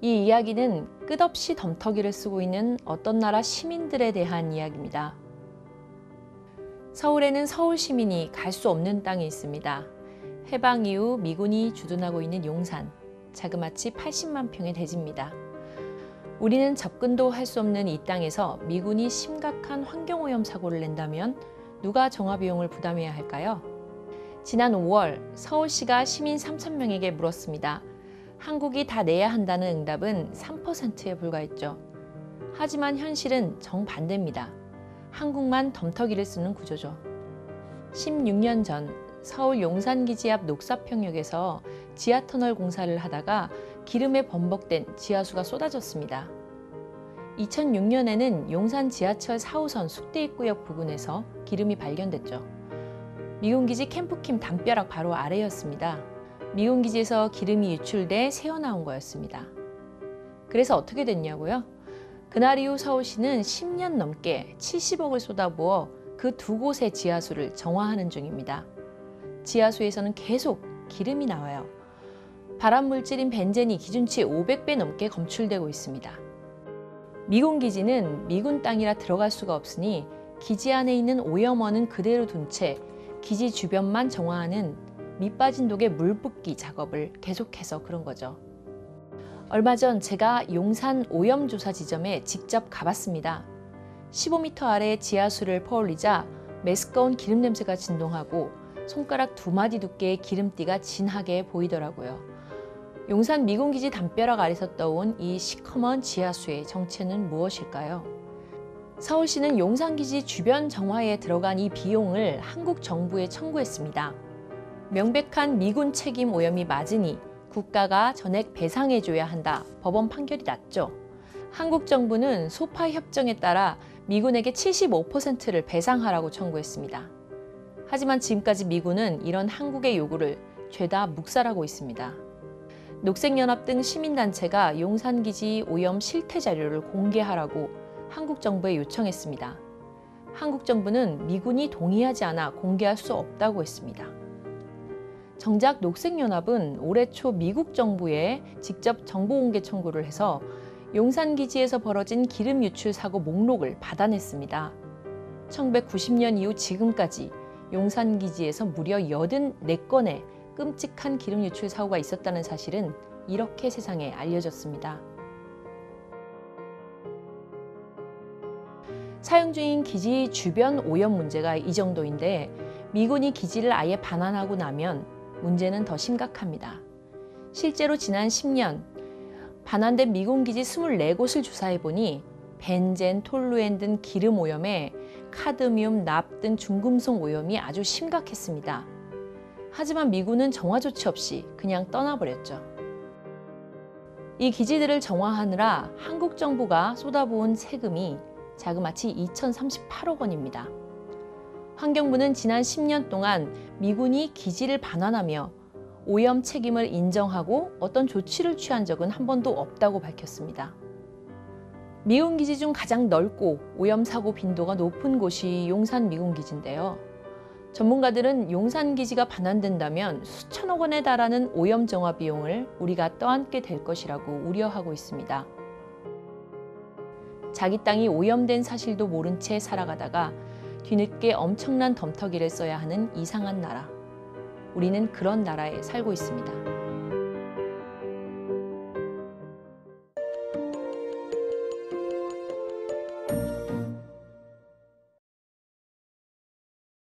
이 이야기는 끝없이 덤터기를 쓰고 있는 어떤 나라 시민들에 대한 이야기입니다. 서울에는 서울 시민이 갈 수 없는 땅이 있습니다. 해방 이후 미군이 주둔하고 있는 용산, 자그마치 80만 평의 대지입니다. 우리는 접근도 할 수 없는 이 땅에서 미군이 심각한 환경오염 사고를 낸다면 누가 정화비용을 부담해야 할까요? 지난 5월 서울시가 시민 3,000명에게 물었습니다. 한국이 다 내야 한다는 응답은 3%에 불과했죠. 하지만 현실은 정반대입니다. 한국만 덤터기를 쓰는 구조죠. 16년 전 서울 용산기지 앞 녹사평역에서 지하터널 공사를 하다가 기름에 범벅된 지하수가 쏟아졌습니다. 2006년에는 용산 지하철 4호선 숙대입구역 부근에서 기름이 발견됐죠. 미군기지 캠프킴 담벼락 바로 아래였습니다. 미군기지에서 기름이 유출돼 새어나온 거였습니다. 그래서 어떻게 됐냐고요? 그날 이후 서울시는 10년 넘게 70억을 쏟아부어 그 두 곳의 지하수를 정화하는 중입니다. 지하수에서는 계속 기름이 나와요. 발암물질인 벤젠이 기준치 500배 넘게 검출되고 있습니다. 미군기지는 미군 땅이라 들어갈 수가 없으니 기지 안에 있는 오염원은 그대로 둔 채 기지 주변만 정화하는 밑빠진 독의 물 붓기 작업을 계속해서 그런 거죠. 얼마 전 제가 용산 오염조사 지점에 직접 가봤습니다. 15m 아래 지하수를 퍼올리자 메스꺼운 기름 냄새가 진동하고 손가락 2마디 두께의 기름띠가 진하게 보이더라고요. 용산 미군기지 담벼락 아래서 떠온 이 시커먼 지하수의 정체는 무엇일까요? 서울시는 용산기지 주변 정화에 들어간 이 비용을 한국 정부에 청구했습니다. 명백한 미군 책임 오염이 맞으니 국가가 전액 배상해줘야 한다. 법원 판결이 났죠. 한국 정부는 소파 협정에 따라 미군에게 75%를 배상하라고 청구했습니다. 하지만 지금까지 미군은 이런 한국의 요구를 죄다 묵살하고 있습니다. 녹색연합 등 시민단체가 용산기지 오염 실태 자료를 공개하라고 한국 정부에 요청했습니다. 한국 정부는 미군이 동의하지 않아 공개할 수 없다고 했습니다. 정작 녹색연합은 올해 초 미국 정부에 직접 정보공개 청구를 해서 용산기지에서 벌어진 기름 유출 사고 목록을 받아냈습니다. 1990년 이후 지금까지 용산기지에서 무려 84건의 끔찍한 기름 유출 사고가 있었다는 사실은 이렇게 세상에 알려졌습니다. 사용 중인 기지 주변 오염 문제가 이 정도인데 미군이 기지를 아예 반환하고 나면 문제는 더 심각합니다. 실제로 지난 10년 반환된 미군 기지 24곳을 조사해보니 벤젠, 톨루엔 등 기름 오염에 카드뮴, 납 등 중금속 오염이 아주 심각했습니다. 하지만 미군은 정화 조치 없이 그냥 떠나버렸죠. 이 기지들을 정화하느라 한국 정부가 쏟아부은 세금이 자그마치 2,038억 원입니다. 환경부는 지난 10년 동안 미군이 기지를 반환하며 오염 책임을 인정하고 어떤 조치를 취한 적은 한 번도 없다고 밝혔습니다. 미군 기지 중 가장 넓고 오염 사고 빈도가 높은 곳이 용산 미군 기지인데요. 전문가들은 용산 기지가 반환된다면 수천억 원에 달하는 오염 정화 비용을 우리가 떠안게 될 것이라고 우려하고 있습니다. 자기 땅이 오염된 사실도 모른 채 살아가다가 뒤늦게 엄청난 덤터기를 써야 하는 이상한 나라. 우리는 그런 나라에 살고 있습니다.